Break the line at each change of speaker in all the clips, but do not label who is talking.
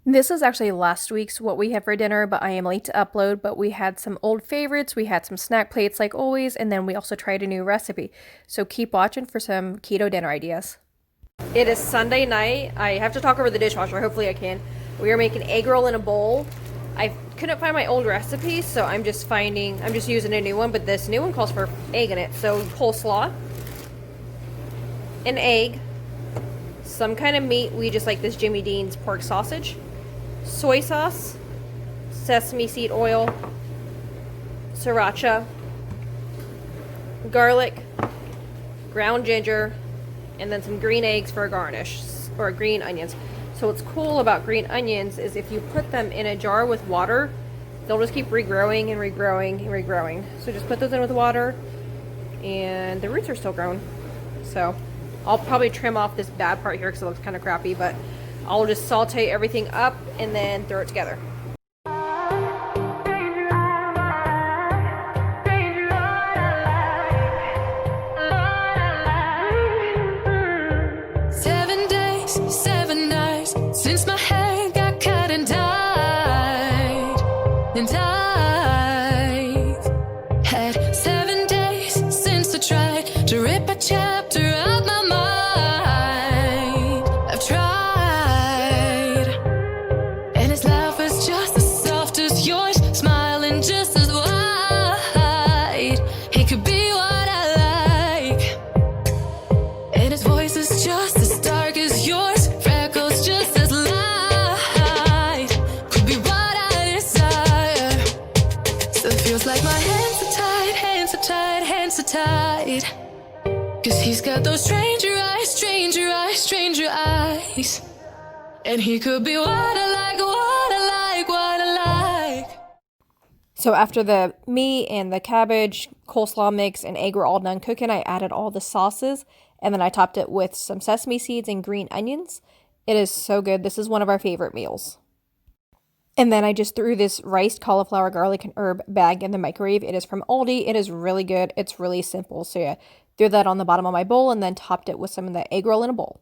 This is actually last week's what we had for dinner, but I am late to upload. But we had some old favorites, we had some snack plates like always, and then we also tried a new recipe. So keep watching for some keto dinner ideas. It is Sunday night. I have to talk over the dishwasher. Hopefully I can. We are making egg roll in a bowl. I couldn't find my old recipe, so I'm just using a new one, but this new one calls for egg in it. So coleslaw, an egg, some kind of meat. We just like this Jimmy Dean's pork sausage, soy sauce, sesame seed oil, sriracha, garlic, ground ginger, and then some green eggs for a garnish, or green onions. So what's cool about green onions is if you put them in a jar with water, they'll just keep regrowing and regrowing and regrowing. So just put those in with water, and the roots are still growing. So I'll probably trim off this bad part here because it looks kind of crappy, but I'll just saute everything up and then throw it together.
Since my hair got cut and dyed, I've had 7 days since I tried to rip a chapter out my mind. I've tried, and his laugh is just as soft as yours, smiling just as wide. He could be what I like, and his voice is just as dark as yours. Like my hands are tied, hands are tied, hands are tied. Cause he's got those stranger eyes, stranger eyes, stranger eyes. And he could be what I like, what I like, what I like.
So after the meat and the cabbage, coleslaw mix, and egg were all done cooking, I added all the sauces, and then I topped it with some sesame seeds and green onions. It is so good. This is one of our favorite meals. And then I just threw this riced cauliflower, garlic, and herb bag in the microwave. It is from Aldi. It is really good. It's really simple. So yeah, threw that on the bottom of my bowl and then topped it with some of the egg roll in a bowl.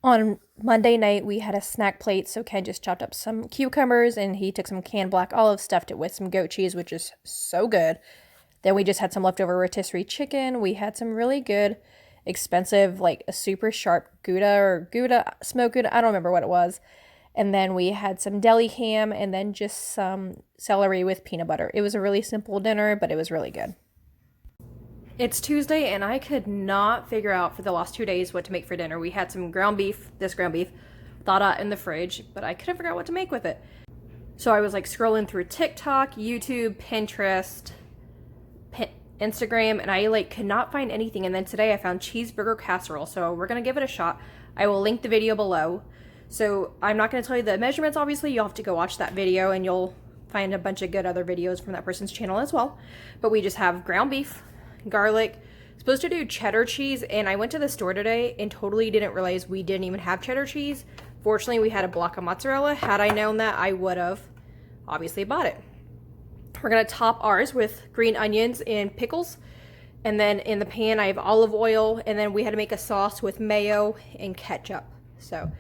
On Monday night, we had a snack plate. So Ken just chopped up some cucumbers and he took some canned black olives, stuffed it with some goat cheese, which is so good. Then we just had some leftover rotisserie chicken. We had some really good, expensive, like a super sharp Gouda, smoked Gouda. I don't remember what it was. And then we had some deli ham and then just some celery with peanut butter. It was a really simple dinner, but it was really good. It's Tuesday and I could not figure out for the last 2 days what to make for dinner. We had some ground beef, thawed out in the fridge, but I couldn't figure out what to make with it. So I was like scrolling through TikTok, YouTube, Pinterest, Instagram, and I like could not find anything. And then today I found cheeseburger casserole, so we're gonna give it a shot. I will link the video below. So I'm not gonna tell you the measurements, obviously. You'll have to go watch that video and you'll find a bunch of good other videos from that person's channel as well. But we just have ground beef, garlic, supposed to do cheddar cheese, and I went to the store today and totally didn't realize we didn't even have cheddar cheese. Fortunately, we had a block of mozzarella. Had I known that, I would have obviously bought it. We're going to top ours with green onions and pickles. And then in the pan, I have olive oil. And then we had to make a sauce with mayo and ketchup. So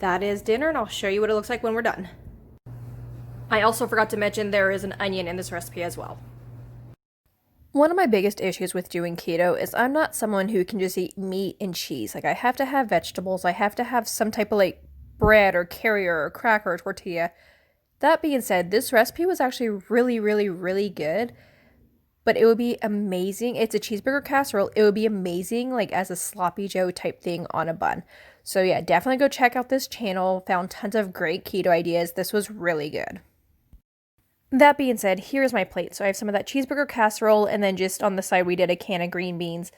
that is dinner, and I'll show you what it looks like when we're done. I also forgot to mention there is an onion in this recipe as well. One of my biggest issues with doing keto is I'm not someone who can just eat meat and cheese. Like I have to have vegetables. I have to have some type of like bread or carrier or cracker or tortilla. That being said, this recipe was actually really, really, really good, but it would be amazing. It's a cheeseburger casserole. It would be amazing like as a sloppy joe type thing on a bun. So yeah, definitely go check out this channel. Found tons of great keto ideas. This was really good. That being said, here's my plate. So I have some of that cheeseburger casserole, and then just on the side we did a can of green beans.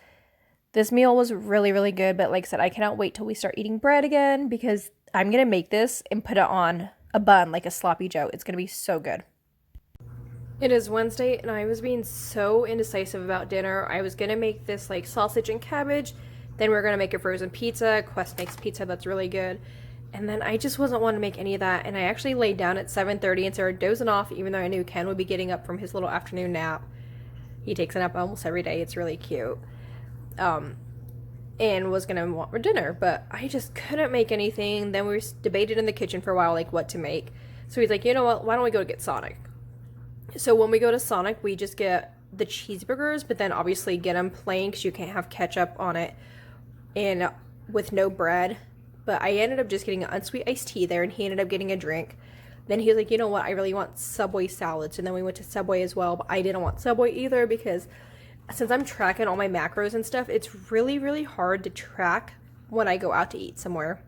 This meal was really, really good, but like I said, I cannot wait till we start eating bread again because I'm going to make this and put it on a bun like a sloppy joe. It's gonna be so good. It is Wednesday and I was being so indecisive about dinner. I was gonna make this like sausage and cabbage, then we're gonna make a frozen pizza. Quest makes pizza that's really good, and then I just wasn't wanting to make any of that, and I actually laid down at 7:30 and started dozing off even though I knew Ken would be getting up from his little afternoon nap. He takes a nap almost every day. It's really cute. And was gonna want for dinner, but I just couldn't make anything. Then we debated in the kitchen for a while, like what to make. So he's like, you know what, why don't we go get Sonic? So when we go to Sonic, we just get the cheeseburgers, but then obviously get them plain because you can't have ketchup on it and with no bread. But I ended up just getting an unsweet iced tea there, and he ended up getting a drink. Then he was like, you know what, I really want Subway salads. And then we went to Subway as well, but I didn't want Subway either because since I'm tracking all my macros and stuff, it's really, really hard to track when I go out to eat somewhere.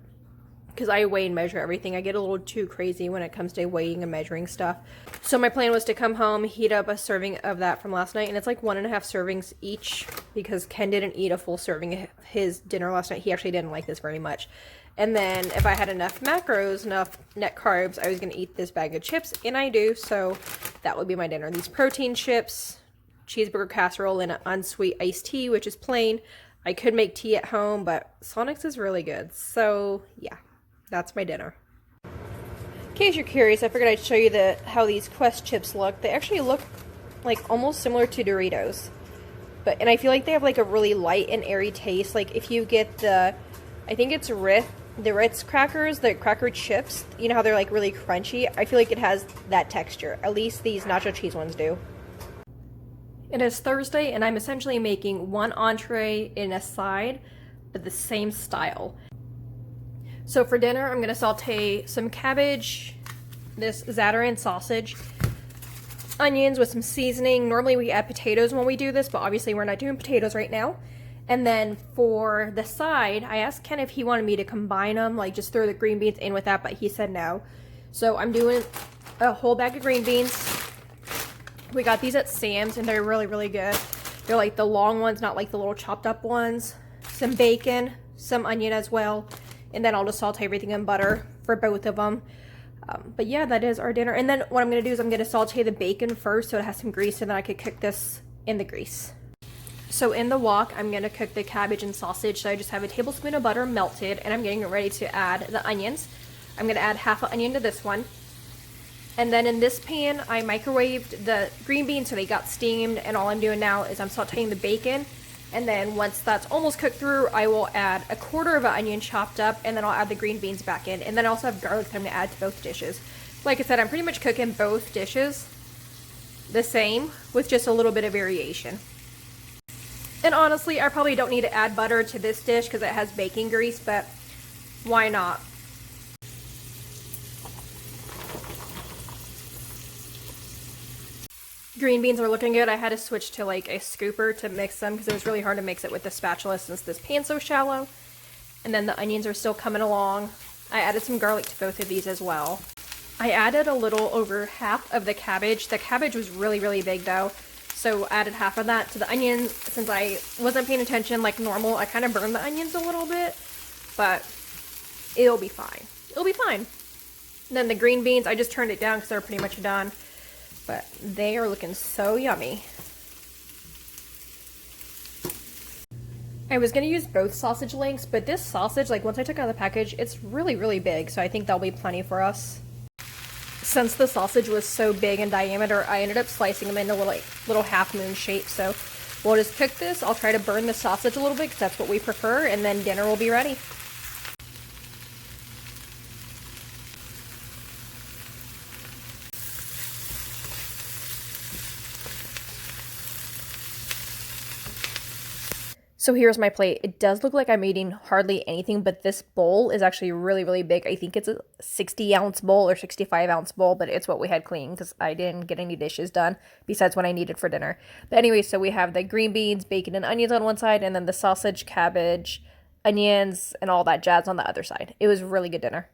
Because I weigh and measure everything. I get a little too crazy when it comes to weighing and measuring stuff. So my plan was to come home, heat up a serving of that from last night. And it's like 1.5 servings each because Ken didn't eat a full serving of his dinner last night. He actually didn't like this very much. And then if I had enough macros, enough net carbs, I was going to eat this bag of chips. And I do. So that would be my dinner. These protein chips, cheeseburger casserole, and an unsweet iced tea, which is plain. I could make tea at home, but Sonic's is really good. So yeah, that's my dinner. In case you're curious, I figured I'd show you how these Quest chips look. They actually look like almost similar to Doritos, and I feel like they have like a really light and airy taste. Like if you get I think it's the Ritz crackers, the cracker chips, you know how they're like really crunchy? I feel like it has that texture. At least these nacho cheese ones do. It is Thursday, and I'm essentially making one entree and a side, but the same style. So for dinner, I'm going to saute some cabbage, this Zatarain sausage, onions with some seasoning. Normally we add potatoes when we do this, but obviously we're not doing potatoes right now. And then for the side, I asked Ken if he wanted me to combine them, like just throw the green beans in with that, but he said no. So I'm doing a whole bag of green beans. We got these at Sam's, and they're really, really good. They're like the long ones, not like the little chopped up ones. Some bacon, some onion as well. And then I'll just saute everything in butter for both of them. But yeah, that is our dinner. And then what I'm going to do is I'm going to saute the bacon first so it has some grease, and then I could cook this in the grease. So in the wok, I'm going to cook the cabbage and sausage. So I just have a tablespoon of butter melted, and I'm getting ready to add the onions. I'm going to add half an onion to this one. And then in this pan, I microwaved the green beans so they got steamed, and all I'm doing now is I'm sauteing the bacon. And then once that's almost cooked through, I will add 1/4 of an onion chopped up, and then I'll add the green beans back in. And then I also have garlic that I'm going to add to both dishes. Like I said, I'm pretty much cooking both dishes the same with just a little bit of variation. And honestly, I probably don't need to add butter to this dish because it has bacon grease, but why not? Green beans are looking good. I had to switch to like a scooper to mix them because it was really hard to mix it with the spatula since this pan's so shallow. And then the onions are still coming along. I added some garlic to both of these as well. I added a little over half of the cabbage. The cabbage was really, really big though. So added half of that to the onions. Since I wasn't paying attention like normal, I kind of burned the onions a little bit, but it'll be fine. It'll be fine. And then the green beans, I just turned it down because they're pretty much done. But they are looking so yummy. I was going to use both sausage links, but this sausage, like once I took out of the package, it's really, really big. So I think that'll be plenty for us. Since the sausage was so big in diameter, I ended up slicing them into little half moon shapes. So we'll just cook this. I'll try to burn the sausage a little bit because that's what we prefer. And then dinner will be ready. So here's my plate. It does look like I'm eating hardly anything, but this bowl is actually really, really big. I think it's a 60-ounce bowl or 65-ounce bowl, but it's what we had clean because I didn't get any dishes done besides what I needed for dinner. But anyway, so we have the green beans, bacon, and onions on one side, and then the sausage, cabbage, onions, and all that jazz on the other side. It was really good dinner.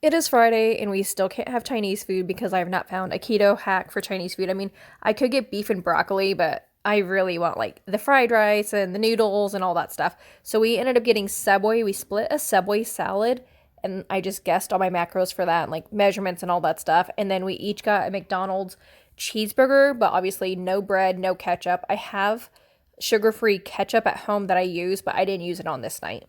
It is Friday, and we still can't have Chinese food because I have not found a keto hack for Chinese food. I mean, I could get beef and broccoli, but I really want like the fried rice and the noodles and all that stuff. So we ended up getting Subway. We split a Subway salad, and I just guessed all my macros for that and like measurements and all that stuff. And then we each got a McDonald's cheeseburger, but obviously no bread, no ketchup. I have sugar-free ketchup at home that I use, but I didn't use it on this night.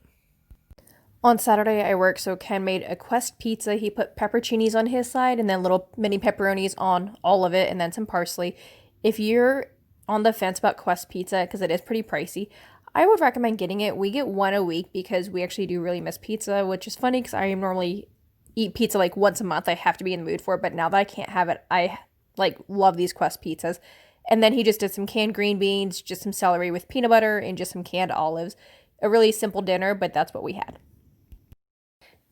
On Saturday I worked, so Ken made a Quest pizza. He put pepperoncinis on his side and then little mini pepperonis on all of it and then some parsley. If you're on the fence about Quest Pizza because it is pretty pricey. I would recommend getting it. We get one a week because we actually do really miss pizza, which is funny because I normally eat pizza like once a month. I have to be in the mood for it, but now that I can't have it, I like love these Quest pizzas. And then he just did some canned green beans, just some celery with peanut butter, and just some canned olives. A really simple dinner, but that's what we had.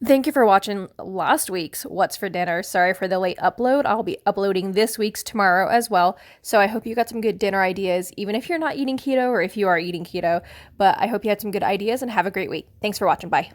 Thank you for watching last week's What's for Dinner. Sorry for the late upload. I'll be uploading this week's tomorrow as well. So I hope you got some good dinner ideas, even if you're not eating keto or if you are eating keto. But I hope you had some good ideas and have a great week. Thanks for watching. Bye.